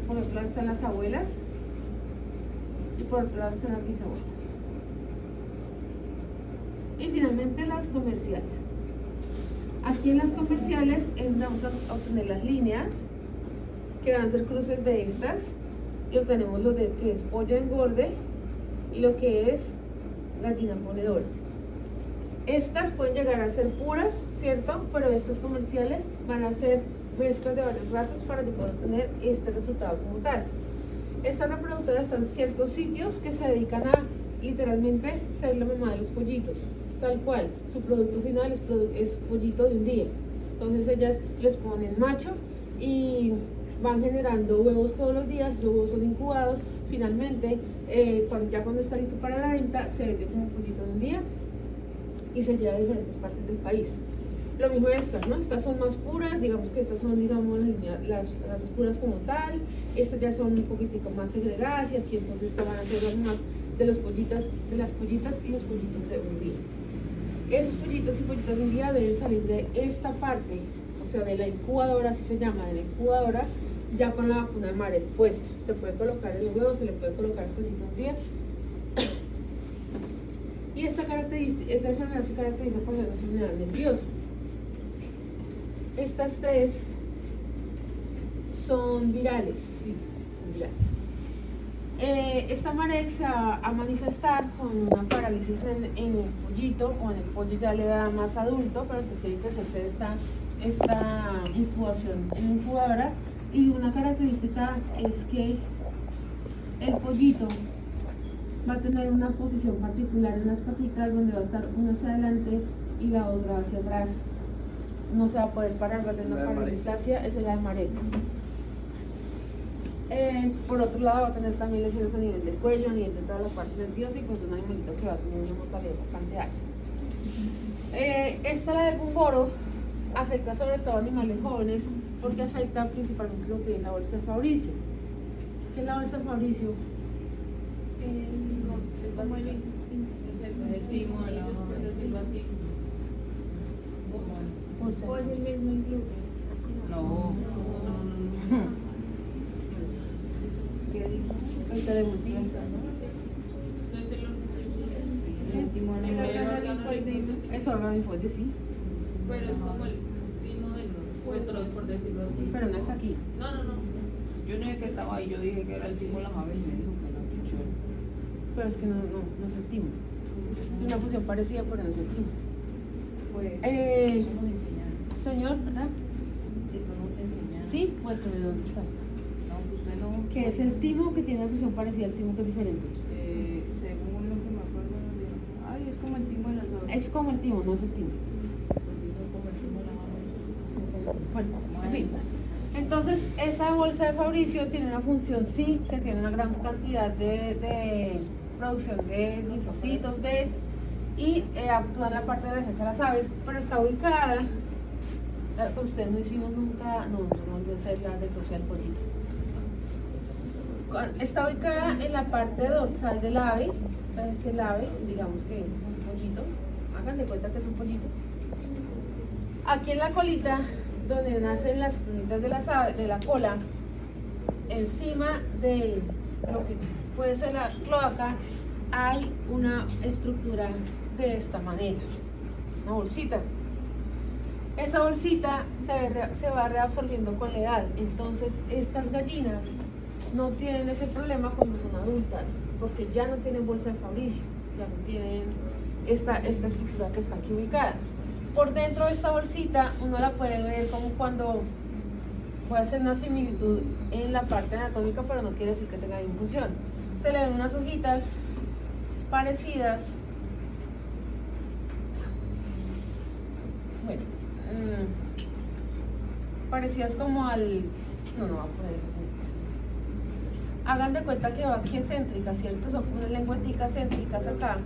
por otro lado están las abuelas y por otro lado están las bisabuelas. Y finalmente las comerciales. Aquí en las comerciales vamos a obtener las líneas que van a ser cruces de estas y obtenemos lo de que es pollo engorde y lo que es gallina ponedora. Estas pueden llegar a ser puras, ¿cierto? Pero estas comerciales van a ser mezclas de varias razas para que puedan obtener este resultado como tal. Estas reproductoras están en ciertos sitios que se dedican a literalmente ser la mamá de los pollitos, tal cual. Su producto final es pollito de un día. Entonces ellas les ponen macho y van generando huevos todos los días, los huevos son incubados. Finalmente, cuando está listo para la venta, se vende como pollito de un día y se lleva a diferentes partes del país. Lo mismo estas, ¿no? Estas son más puras, digamos que estas son, digamos, las razas puras como tal. Estas ya son un poquitico más segregadas y aquí entonces estas van a ser las más de las pollitas y los pollitos de un día. Esos pollitos y pollitas de un día deben salir de esta parte, o sea, de la incubadora, así se llama, de la incubadora, ya con la vacuna de Marek puesta. Se puede colocar en el huevo, se le puede colocar el pollito de un día. Y esta enfermedad se caracteriza por ser una enfermedad nerviosa. Estas tres son virales, sí, son virales. Esta Marek se va a manifestar con una parálisis en el pollito o en el pollo ya le da más adulto, pero entonces tiene que hacerse esta incubación en la incubadora. Y una característica es que el pollito va a tener una posición particular en las paticas donde va a estar una hacia adelante y la otra hacia atrás. No se va a poder parar, va a tener una parálisis flácida, esa es la de Marek. Por otro lado va a tener también lesiones a nivel del cuello, a nivel de toda la parte nerviosa y pues un animalito que va a tener una mortalidad bastante alta. Esta, la de Gumboro, afecta sobre todo a animales jóvenes porque afecta principalmente lo que es la bolsa de Fabricio. ¿Qué es la bolsa de Fabricio? Como el timo, por decirlo así. Bolsa. ¿O es el mismo incluye? No. Ahorita de música. El órgano linfoide, Es órgano linfoide, sí. pero es como el timo del cuentro, por decirlo así. Pero no está aquí. No. Yo no dije que estaba ahí, yo dije que era el timo de las aves y me dijo que era pichón. Pero es que no es el timo. Es una fusión parecida, pero no es el timo. Pues eso nos enseñaron. Señor, ¿verdad? Eso no te enseñaron. Sí, muéstrame dónde está. No, usted no. Que es el timo que tiene una fusión parecida al timo que es diferente. Según lo que me acuerdo, nos dijeron, ay, es como el timo de las aves. Es como el timo, no es el timo. Es como el timo de las aves. Bueno, en fin. Entonces, esa bolsa de Fabricio tiene una función, sí, que tiene una gran cantidad de producción de linfocitos B y actúa en la parte de defensa de las aves, pero está ubicada, usted no hicimos nunca, no volvió a ser la de cruce del pollito. Está ubicada en la parte dorsal del ave, esta es el ave, digamos que un pollito, hagan de cuenta que es un pollito. Aquí en la colita, donde nacen las plumitas de la cola, encima de lo que puede ser la cloaca, hay una estructura de esta manera, una bolsita. Esa bolsita se va reabsorbiendo con la edad, entonces estas gallinas no tienen ese problema cuando son adultas, porque ya no tienen bolsa de Fabricio, ya no tienen esta estructura que está aquí ubicada. Por dentro de esta bolsita uno la puede ver como cuando puede hacer una similitud en la parte anatómica, pero no quiere decir que tenga infusión. Se le ven unas hojitas parecidas, bueno, parecidas como al, no va a poner eso así. Hagan de cuenta que va aquí excéntrica, ¿cierto? Son como unas lengüeticas céntricas acá.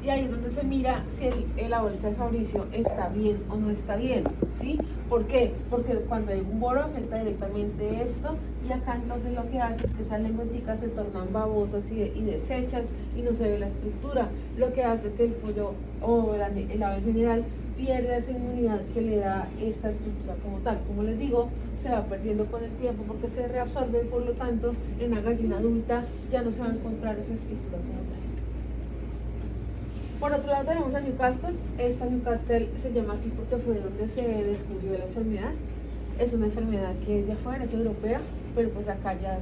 Y ahí es donde se mira si la bolsa de Fabricio está bien o no está bien, ¿sí? ¿Por qué? Porque cuando hay un boro afecta directamente esto y acá entonces lo que hace es que esas lengüeticas se tornan babosas y deshechas y no se ve la estructura, lo que hace que el pollo o el ave en general pierde esa inmunidad que le da esta estructura como tal. Como les digo, se va perdiendo con el tiempo porque se reabsorbe, por lo tanto, en la gallina adulta ya no se va a encontrar esa estructura como tal. Por otro lado tenemos la Newcastle. Esta Newcastle se llama así porque fue donde se descubrió la enfermedad. Es una enfermedad que es de afuera, es europea, pero pues acá ya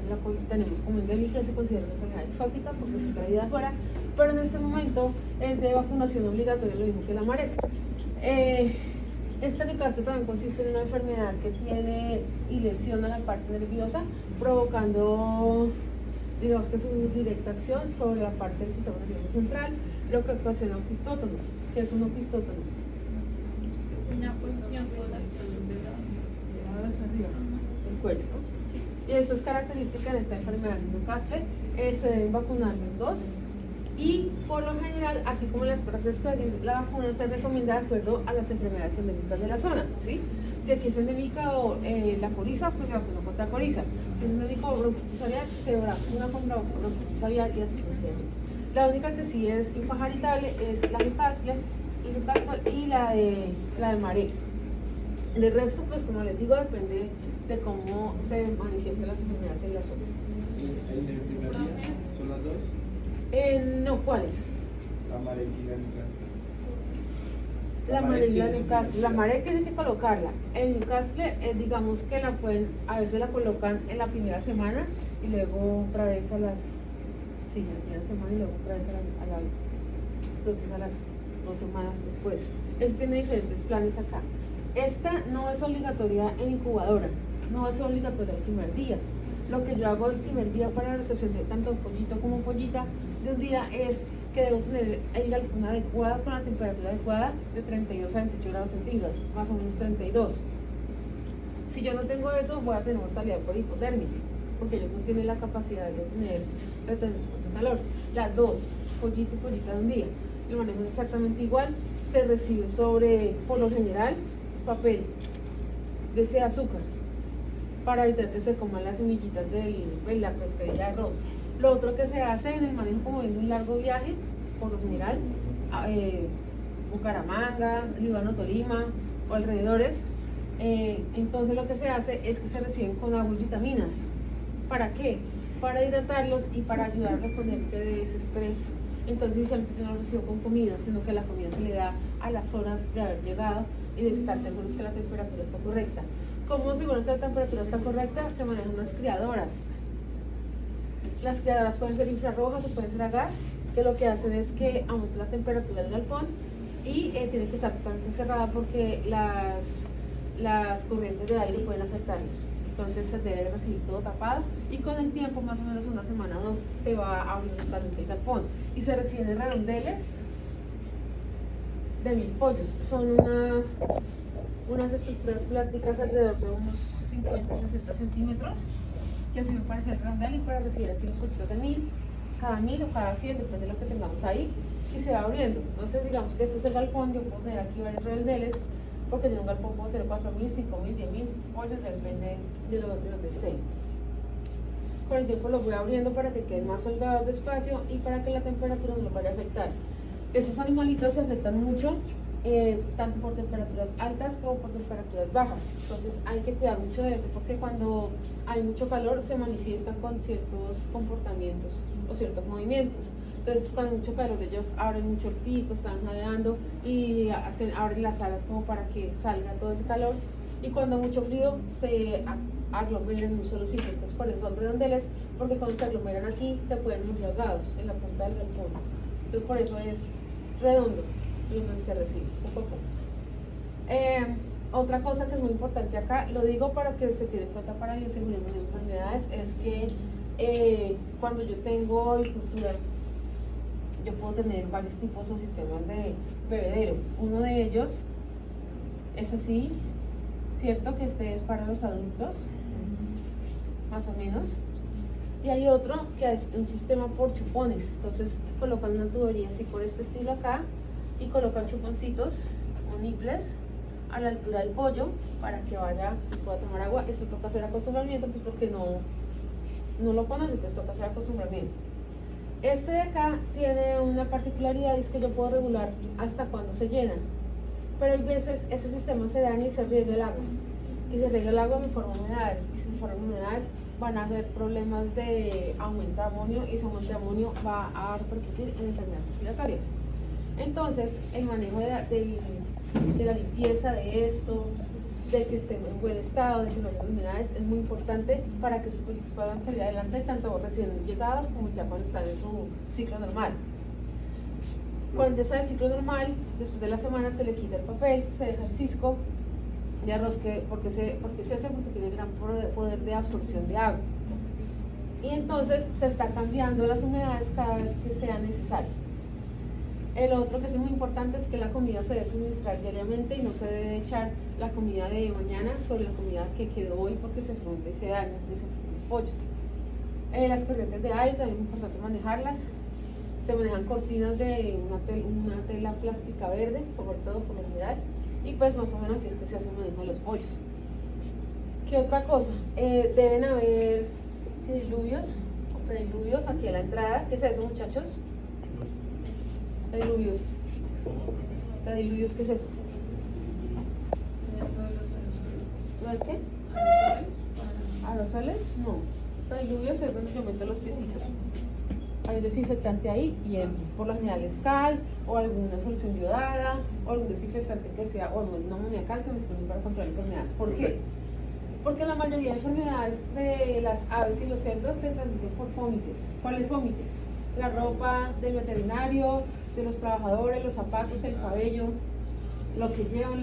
tenemos como endémica y se considera una enfermedad exótica porque fue traída de afuera, pero en este momento es de vacunación obligatoria, lo mismo que la marek. Esta Newcastle también consiste en una enfermedad que tiene y lesiona la parte nerviosa, provocando, digamos que su directa acción sobre la parte del sistema nervioso central, lo que ocasiona opistótonos. ¿Qué es un opistótono? Una posición Hacia arriba, el cuello, ¿no? Y esto es característica de esta enfermedad de Newcastle. Se deben vacunar los dos y por lo general, así como en las otras especies, la vacuna se recomienda de acuerdo a las enfermedades endémicas de la zona, ¿sí? Si aquí es endémica o la coriza, pues se vacuna contra coriza. Si es endémico bronquitis aviar, se vacuna contra bronquitis aviar y así sucesivamente. La única que sí es impajaritable es la Newcastle y la de marek. El resto, pues como les digo, depende de cómo se manifiesten las enfermedades en la zona. ¿El del primer día son las dos? No, ¿cuáles? La marek y la Newcastle. La marek y la Newcastle. La marek tienen que colocarla. El Newcastle, digamos que la pueden, a veces la colocan en la primera semana y luego otra vez a las, sí, la primera semana y luego otra vez creo que es a las 2 semanas después. Eso tiene diferentes planes acá. Esta no es obligatoria en incubadora, no es obligatoria el primer día. Lo que yo hago el primer día para la recepción de tanto pollito como pollita de un día es que debo tener el galpón adecuado con la temperatura adecuada de 32 a 28 grados centígrados, más o menos 32. Si yo no tengo eso, voy a tener mortalidad por hipotermia, porque ellos no tienen la capacidad de tener retención de calor. Las dos, pollito y pollita de un día, el manejo es exactamente igual. Se recibe sobre, por lo general, papel de ese azúcar para evitar que se coman las semillitas de la pescadilla de arroz. Lo otro que se hace en el manejo, como en un largo viaje, por lo general, Bucaramanga, Líbano, Tolima o alrededores, entonces lo que se hace es que se reciben con agua y vitaminas. ¿Para qué? Para hidratarlos y para ayudar a reponerse de ese estrés. Entonces inicialmente yo no lo recibo con comida, sino que la comida se le da a las horas de haber llegado y de estar seguros que la temperatura está correcta. ¿Cómo aseguran que la temperatura está correcta? Se manejan unas criadoras. Las criadoras pueden ser infrarrojas o pueden ser a gas, que lo que hacen es que aumentan la temperatura del galpón y tiene que estar totalmente cerrada porque las corrientes de aire pueden afectarlos. Entonces se debe recibir todo tapado y con el tiempo, más o menos una semana o dos, se va abriendo totalmente el galpón y se reciben redondeles de 1000 pollos. Son unas estructuras plásticas alrededor de unos 50-60 centímetros que sirven para hacer el redondel y para recibir aquí los pollitos de 1000, cada 1000 o cada 100, depende de lo que tengamos ahí, y se va abriendo. Entonces digamos que este es el galpón, yo puedo tener aquí varios redondeles porque en un galpón puedo tener 4000, 5000, 10000 pollos, depende de donde esté. Con el tiempo los voy abriendo para que queden más holgados despacio y para que la temperatura no los vaya a afectar. Esos animalitos se afectan mucho, tanto por temperaturas altas como por temperaturas bajas. Entonces hay que cuidar mucho de eso porque cuando hay mucho calor se manifiestan con ciertos comportamientos o ciertos movimientos. Entonces cuando hay mucho calor ellos abren mucho el pico, están jadeando y abren las alas como para que salga todo ese calor, y cuando hay mucho frío se aglomeran en un solo sitio. Entonces por eso son redondeles, porque cuando se aglomeran aquí se pueden morir ahogados en la punta del galpón. Entonces por eso es redondo y donde se recibe poco a poco. Otra cosa que es muy importante acá, lo digo para que se tiene en cuenta para bioseguridad de enfermedades, es que cuando yo tengo avicultura, yo puedo tener varios tipos o sistemas de bebedero. Uno de ellos es así, ¿cierto? Que este es para los adultos, más o menos. Y hay otro que es un sistema por chupones. Entonces colocan una tubería así por este estilo acá y colocan chuponcitos o nipples a la altura del pollo para que vaya y pueda tomar agua. Esto toca hacer acostumbramiento, pues porque no lo conoce, entonces toca hacer acostumbramiento. Este de acá tiene una particularidad, es que yo puedo regular hasta cuándo se llena. Pero hay veces ese sistema se daña y se riega el agua. Y se riega el agua y forma humedades. Y si se forman humedades, van a haber problemas de aumento de amonio y ese aumento de amonio va a repercutir en enfermedades respiratorias. Entonces, el manejo de la limpieza de esto, de que esté en buen estado, de que no haya humedades, es muy importante para que sus proyectos puedan salir adelante, tanto recién llegados como ya cuando están en su ciclo normal. Cuando ya está en ciclo normal, después de la semana se le quita el papel, se deja el cisco de arroz, porque se hace porque tiene gran poder de absorción de agua. Y entonces se está cambiando las humedades cada vez que sea necesario. El otro que es muy importante es que la comida se debe suministrar diariamente y no se debe echar la comida de mañana sobre la comida que quedó hoy porque se fermenta y se daña, y se enferman los pollos. Las corrientes de aire también es importante manejarlas. Se manejan cortinas de una tela plástica verde, sobre todo por lo general, y pues más o menos así es que se hace el manejo de los pollos. ¿Qué otra cosa? Deben haber pediluvios aquí a la entrada. ¿Qué es eso, muchachos? Pediluvios, ¿qué es eso? ¿No es qué? ¿Aerosoles? No. Pediluvios es donde yo meto los piecitos. Hay un desinfectante ahí y entro. Por lo general es cal o alguna solución iodada o algún desinfectante que sea, o no amoníacal, que me sirve para controlar enfermedades. ¿Por qué? Porque la mayoría de enfermedades de las aves y los cerdos se transmiten por fómites. ¿Cuáles fómites? La ropa del veterinario, de los trabajadores, los zapatos, el cabello, lo que llevan,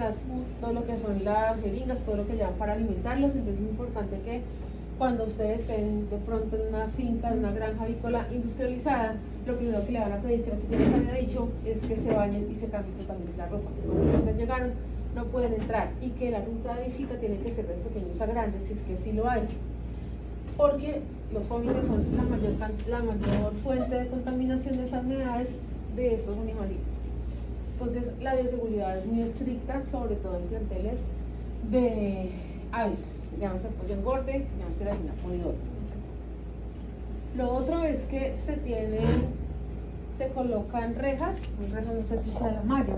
todo lo que son las jeringas, todo lo que llevan para alimentarlos. Entonces es muy importante que cuando ustedes estén de pronto en una finca, en una granja avícola industrializada, lo primero que le van a pedir, creo que ya les había dicho, es que se bañen y se cambien totalmente la ropa. Cuando ustedes llegaron no pueden entrar, y que la ruta de visita tiene que ser de pequeños a grandes, si es que sí lo hay, porque los fómites son la mayor fuente de contaminación de enfermedades de estos animalitos. Entonces la bioseguridad es muy estricta, sobre todo en planteles de aves, llámese pollo engorde, llámese gallina ponedora. Lo otro es que se colocan rejas no sé si sea la malla,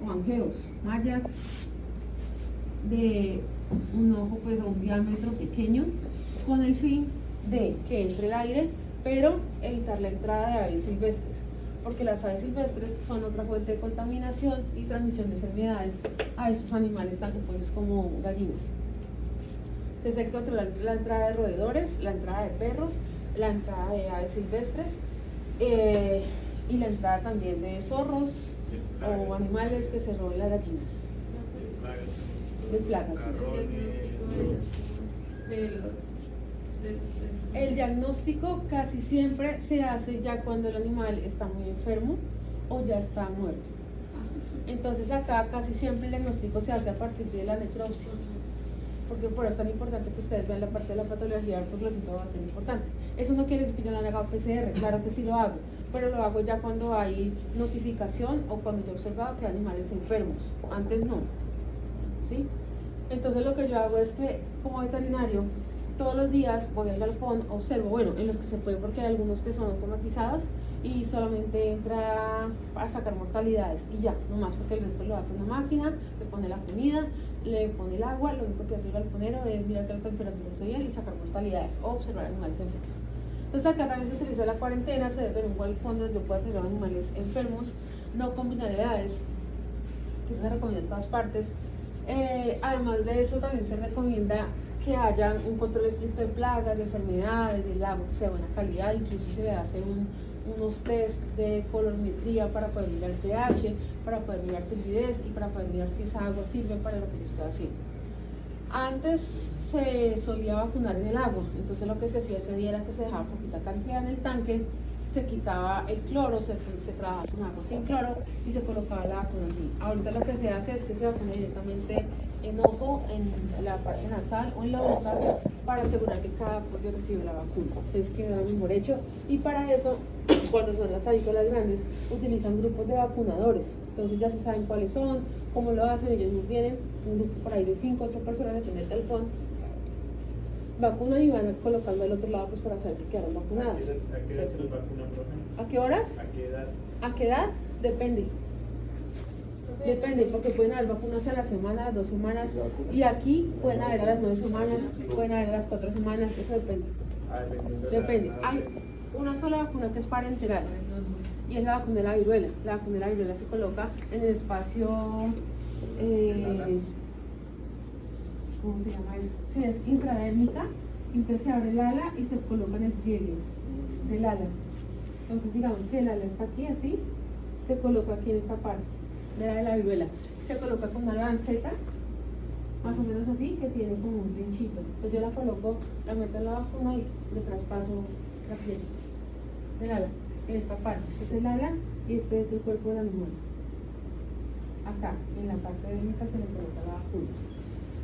manjeos, mallas de un ojo, pues a un diámetro pequeño, con el fin de que entre el aire, pero evitar la entrada de aves silvestres, porque las aves silvestres son otra fuente de contaminación y transmisión de enfermedades a estos animales, tanto pollos como gallinas. Entonces hay que controlar la entrada de roedores, la entrada de perros, la entrada de aves silvestres y la entrada también de zorros o animales que se roben las gallinas. De plagas. El diagnóstico casi siempre se hace ya cuando el animal está muy enfermo o ya está muerto. Entonces acá casi siempre el diagnóstico se hace a partir de la necropsia, porque por eso es tan importante que ustedes vean la parte de la patología, porque los síntomas van a ser importantes. Eso no quiere decir que yo no haga PCR, claro que sí lo hago, pero lo hago ya cuando hay notificación o cuando yo he observado que hay animales enfermos, antes no, ¿sí? Entonces lo que yo hago es que como veterinario todos los días voy al galpón, observo, bueno, en los que se puede, porque hay algunos que son automatizados y solamente entra a sacar mortalidades y ya, no más, porque el resto lo hace una máquina, le pone la comida, le pone el agua, lo único que hace el galponero es mirar que la temperatura esté bien y sacar mortalidades o observar animales enfermos. Entonces acá también se utiliza la cuarentena, se debe tener un galpón donde yo pueda tener animales enfermos, no combinar edades, que eso se recomienda en todas partes. Además de eso también se recomienda que haya un control estricto de plagas, de enfermedades, del agua que sea de buena calidad, incluso se hace unos test de colorimetría para poder mirar el pH, para poder mirar turbidez y para poder mirar si esa agua sirve para lo que yo estoy haciendo. Antes se solía vacunar en el agua, entonces lo que se hacía ese día era que se dejaba poquita cantidad en el tanque, se quitaba el cloro, se trabajaba con agua sin cloro y se colocaba la vacuna allí. Ahorita lo que se hace es que se vacuna directamente en ojo, en la parte nasal o en la boca, para asegurar que cada pollo recibe la vacuna. Entonces queda mejor hecho, y para eso, cuando son las avícolas grandes, utilizan grupos de vacunadores. Entonces ya se saben cuáles son, cómo lo hacen, ellos nos vienen, un grupo por ahí de 5 o 8 personas, depende del galpón, vacunan y van colocando al otro lado pues para saber que quedaron vacunados. ¿A qué edad se los vacunan, profe? ¿A qué horas? ¿A qué edad? ¿A qué edad? Depende. Depende, porque pueden haber vacunas a la semana, a las 2 semanas, y aquí pueden haber a las 9 semanas, pueden haber a las 4 semanas, eso depende. Depende. Hay una sola vacuna que es parenteral, y es la vacuna de la viruela. La vacuna de la viruela se coloca en el espacio, ¿cómo se llama eso? Sí, es intradérmica, entonces se abre el ala y se coloca en el pliegue del ala. Entonces digamos que el ala está aquí así, se coloca aquí en esta parte de la viruela. Se coloca con una lanceta, más o menos así, que tiene como un trinchito. Entonces yo la coloco, la meto en la vacuna y le traspaso la piel del ala, en esta parte. Este es el ala y este es el cuerpo del animal. Acá, en la parte dérmica se le coloca la vacuna.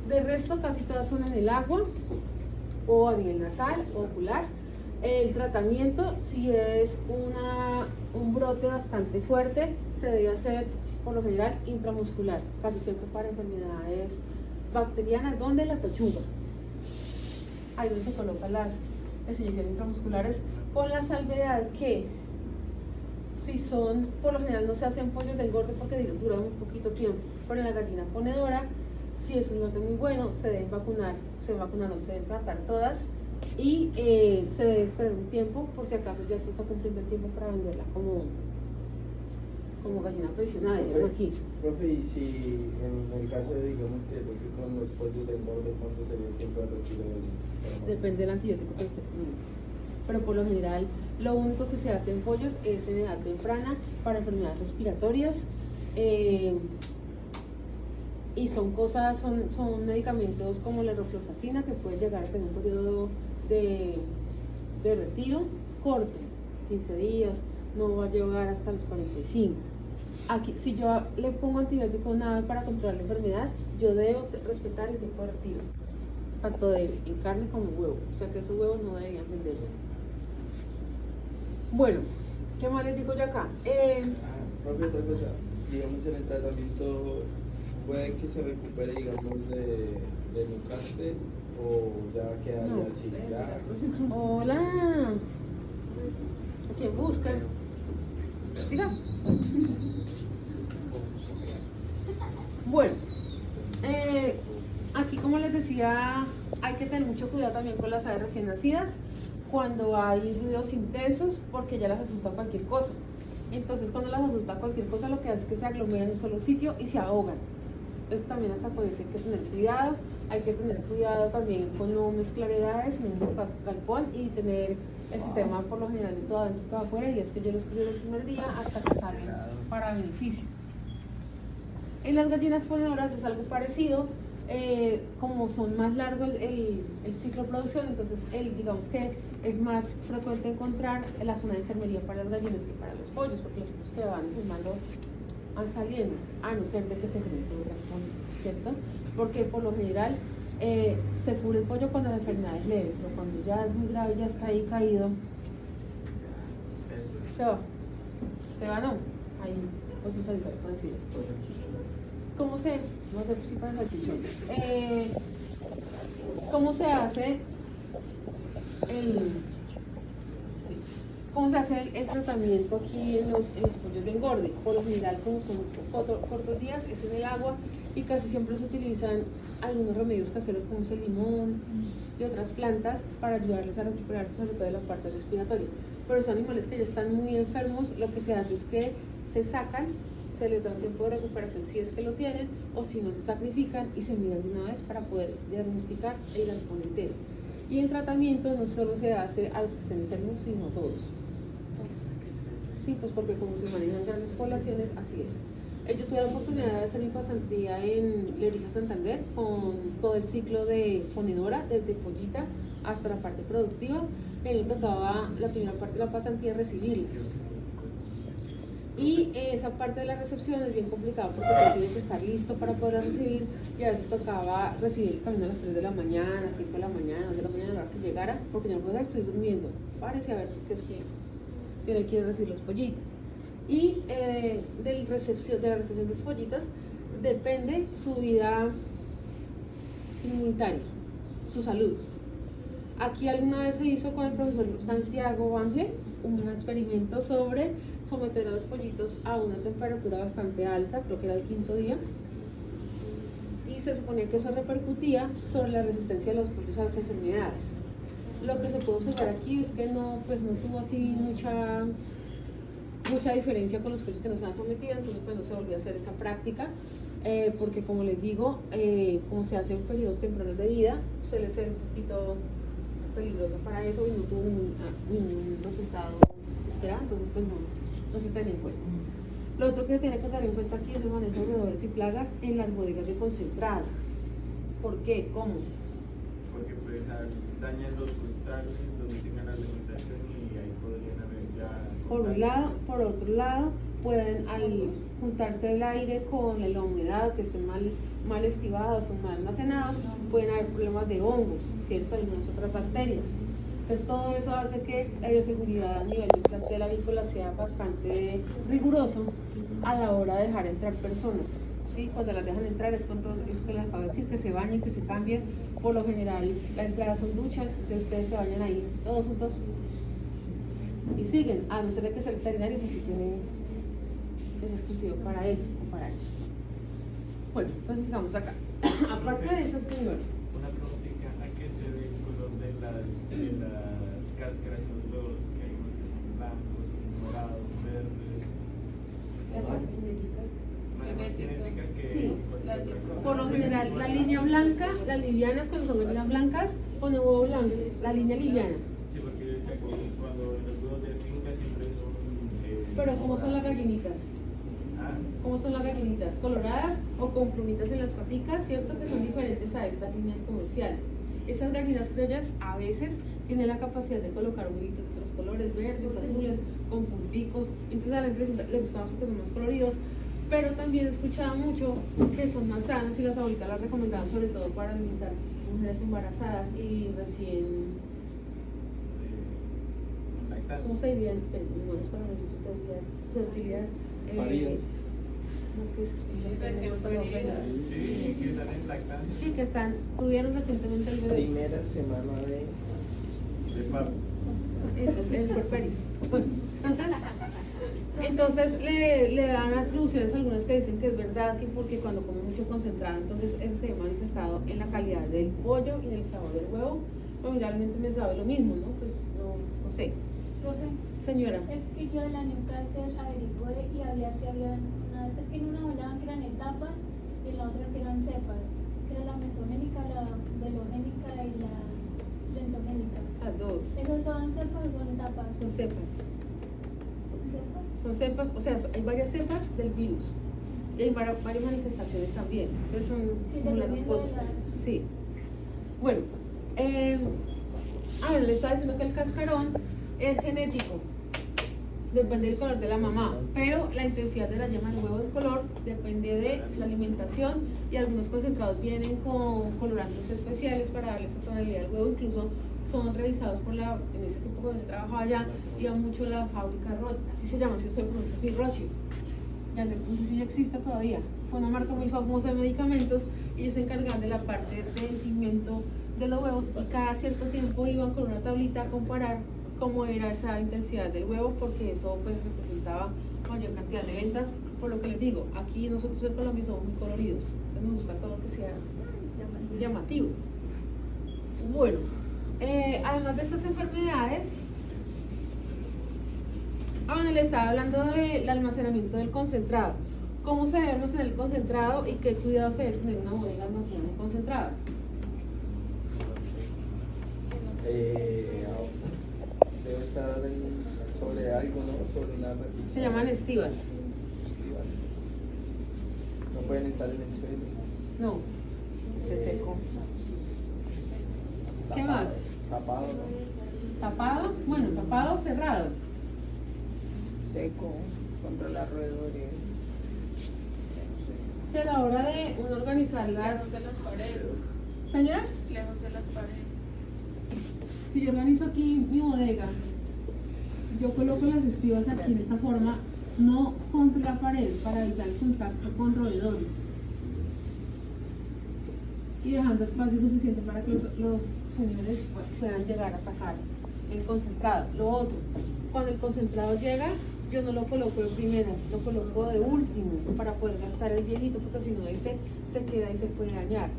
De resto, casi todas son en el agua, o a nivel nasal, o ocular. El tratamiento, si es un brote bastante fuerte, se debe hacer por lo general intramuscular, casi siempre para enfermedades bacterianas, donde la pechuga, ahí donde se colocan las inyecciones intramusculares, con la salvedad que si son, por lo general no se hacen pollos de engorde porque duran un poquito tiempo, pero en la gallina ponedora, si es un lote muy bueno, se deben vacunar, se deben tratar todas, y se debe esperar un tiempo por si acaso ya se está cumpliendo el tiempo para venderla como gallina pensionada, digamos aquí. Profe, y si en el caso de, digamos, que con los pollos de engorde, ¿cuánto sería el tiempo de retiro del Depende del antibiótico que esté poniendo. Pero por lo general, lo único que se hace en pollos es en edad temprana para enfermedades respiratorias, y son medicamentos como la rofloxacina, que puede llegar a tener un periodo de retiro corto, 15 días, no va a llegar hasta los 45. Aquí, si yo le pongo antibiótico nada para controlar la enfermedad, yo debo respetar el tiempo de retiro, tanto en carne como en huevo, o sea que esos huevos no deberían venderse. Bueno, ¿qué más les digo yo acá? Profe, otra cosa, digamos, en el tratamiento, ¿puede que se recupere, digamos, de Newcastle o ya quedaría No. así? Ya. Hola, ¿a quién buscan? Siga. Bueno, aquí como les decía, hay que tener mucho cuidado también con las aves recién nacidas cuando hay ruidos intensos, porque ya las asusta cualquier cosa. Entonces cuando las asusta cualquier cosa, lo que hace es que se aglomeran en un solo sitio y se ahogan. Entonces también hasta con eso hay que tener cuidado. Hay que tener cuidado también con no mezclar edades en un galpón y tener el sistema por lo general de todo adentro y todo afuera, y es que yo los cuido el primer día hasta que salen para beneficio. En las gallinas ponedoras es algo parecido, como son más largos el ciclo de producción, entonces digamos que es más frecuente encontrar en la zona de enfermería para las gallinas que para los pollos, porque los pollos que van enfermando van saliendo, a no ser de que se enferme todo el galpón, ¿cierto? Porque por lo general se cubre el pollo cuando la enfermedad es leve, pero cuando ya es muy grave, ya está ahí caído, se va, no, ahí, pues un saludo por decir eso. ¿Cómo se, no sé si para salchichón, cómo se hace ¿cómo se hace el tratamiento aquí en los pollos de engorde? Por lo general, como son cortos días, es en el agua, y casi siempre se utilizan algunos remedios caseros como es el limón y otras plantas para ayudarles a recuperarse, sobre todo de la parte respiratoria. Pero son animales que ya están muy enfermos, lo que se hace es que se sacan, se les da un tiempo de recuperación si es que lo tienen, o si no, se sacrifican y se miran de una vez para poder diagnosticar el galpón entero. Y el tratamiento no solo se hace a los que estén enfermos, sino a todos. Sí, pues porque como se manejan grandes poblaciones, así es. Yo tuve la oportunidad de hacer mi pasantía en Lebrija, Santander, con todo el ciclo de ponedora, desde pollita hasta la parte productiva. Y a mí me tocaba la primera parte de la pasantía recibirlas. Y esa parte de la recepción es bien complicada porque uno tiene que estar listo para poder recibir, y a veces tocaba recibir el camino a las 3 de la mañana, 5 de la mañana, 2 de la mañana, a la hora que llegara, porque yo no estoy durmiendo, párese a ver qué es que tiene que ir a recibir los pollitos. Y de la recepción de las pollitas depende su vida inmunitaria, su salud. Aquí alguna vez se hizo con el profesor Santiago Ángel un experimento sobre someter a los pollitos a una temperatura bastante alta, creo que era el 5.º día, y se suponía que eso repercutía sobre la resistencia de los pollos a las enfermedades. Lo que se puede observar aquí es que no tuvo así mucha diferencia con los pollos que no se han sometido, entonces pues no se volvió a hacer esa práctica, porque como les digo, como se hace en periodos tempranos de vida, suele ser un poquito peligrosa para eso y no tuvo ningún resultado esperado, entonces pues no se tiene en cuenta. Lo otro que tiene que tener en cuenta aquí es el manejo de roedores y plagas en las bodegas de concentrado. ¿Por qué? ¿Cómo? Porque pues dañan los cristales donde tengan alimentación y ahí podrían haber ya... Por un lado, por otro lado, pueden al juntarse el aire con la humedad, que estén mal estivados o mal almacenados, pueden haber problemas de hongos, ¿cierto? Algunas otras bacterias. Entonces todo eso hace que la bioseguridad a nivel del plantel avícola sea bastante riguroso a la hora de dejar entrar personas. ¿Sí? Cuando las dejan entrar es cuando es que les acabo de decir, que se bañen, que se cambien. Por lo general la entrada son duchas, entonces ustedes se bañan ahí todos juntos y siguen, a no ser de que sea el veterinario, pues si tiene, es exclusivo para él o para ellos. Bueno, entonces sigamos acá. Aparte de eso, señor. Una preguntita, ¿a qué se ve el color de las cáscaras y los huevos? Que hay unos que son blancos, morados, verdes. Genética que Sí, cualquier persona. por lo general la línea blanca, las livianas cuando son gallinas blancas, ponen huevo blanco, la línea liviana. Sí, porque yo decía que cuando los huevos de finca siempre son... Pero ¿cómo son las gallinitas? Ah, ¿Cómo son las gallinitas? Coloradas o con plumitas en las paticas, ¿cierto? Que son diferentes a estas líneas comerciales. Esas gallinas criollas a veces tienen la capacidad de colocar huevitos de otros colores, verdes, azules, con punticos. Entonces a la gente le gustaba porque son más coloridos. Pero también he escuchado mucho que son más sanas y las abuelitas las recomendaban sobre todo para alimentar mujeres embarazadas y recién, lactante. ¿cómo se dirían? No es para decir sus utilidades. Paridas. No, que se escucha Recién paridas. Sí, que salen lactantes. Sí, que tuvieron recientemente el bebé. Primera semana De parto. Eso, el puerperio. Bueno, entonces le dan atribuciones a algunas que dicen que es verdad, que porque cuando come mucho concentrado, entonces eso se ve manifestado en la calidad del pollo y en el sabor del huevo. Bueno, realmente me sabe lo mismo, ¿no? Pues no sé. Profe, Señora, es que yo en la Newcastle averigué y había es que en una hablaban que eran etapas y en la otra que eran cepas, que era la mesogénica, la velogénica y la lentogénica. las dos ¿Esos son cepas o son etapas? son cepas. ¿Cepas? Son cepas, o sea, hay varias cepas del virus y hay varias manifestaciones también. Entonces son Sí, como las dos dependiendo de cosas. la- Sí. Bueno, a ver, le estaba diciendo que el cascarón es genético. Depende del color de la mamá, pero la intensidad de la yema del huevo del color depende de la alimentación y algunos concentrados vienen con colorantes especiales para darle esa tonalidad al huevo, incluso son revisados por en ese tiempo cuando yo trabajaba allá, iba mucho la fábrica Roche, así se llama, si se pronuncia así, Roche, ya no sé si ya existe todavía, fue una marca muy famosa de medicamentos y ellos se encargaban de la parte del pigmento de los huevos y cada cierto tiempo iban con una tablita a comparar cómo era esa intensidad del huevo porque eso pues representaba mayor cantidad de ventas. Por lo que les digo, aquí nosotros en Colombia somos muy coloridos, entonces me gusta todo que sea llamativo. Bueno, además de estas enfermedades, bueno, le estaba hablando del almacenamiento del concentrado. ¿Cómo se debe almacenar el concentrado y qué cuidado se debe tener una bodega almacenada de concentrado? Debe estar sobre algo, ¿no? Sobre una Se llaman estivas. No pueden estar en el suelo. No, se secó. ¿Qué más? Tapado, ¿no? Tapado, bueno, tapado, cerrado. Seco, controlar roedores. Si a la hora de uno organizar las... Lejos de las paredes. Señora, Lejos de las paredes. si yo organizo aquí mi bodega, yo coloco las estivas aquí en esta forma, no contra la pared para evitar el contacto con roedores. Y dejando espacio suficiente para que los señores puedan llegar a sacar el concentrado. Lo otro, cuando el concentrado llega, yo no lo coloco de primeras, lo coloco de último para poder gastar el viejito, porque si no ese se queda y se puede dañar.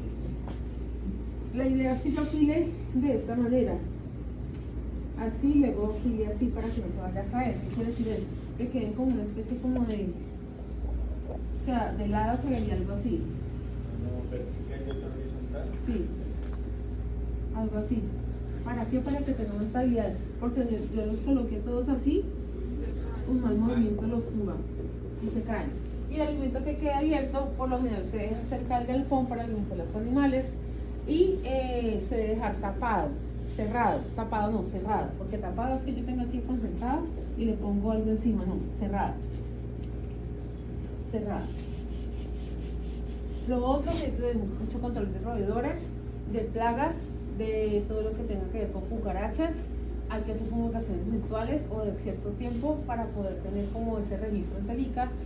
La idea es que yo afile de esta manera, así, luego afile así para que no se vaya a caer. ¿Qué quiere decir eso? Que queden como una especie como de, o sea, de lado se vería algo así, Uno vertical y otro horizontal. sí, algo así. ¿Para qué? Para que tengan una estabilidad, porque yo los coloqué todos así, un mal movimiento los tumba y se caen. Y el alimento que queda abierto, por lo general se deja cerca del galpón para alimentar a los animales y se debe dejar tapado, cerrado, tapado no, cerrado, porque tapado es que yo tengo aquí concentrado y le pongo algo encima, no, cerrado, cerrado. Lo otro es de mucho control de roedores, de plagas, de todo lo que tenga que ver con cucarachas. Hay que hacer fumigaciones mensuales o de cierto tiempo para poder tener como ese registro en Telica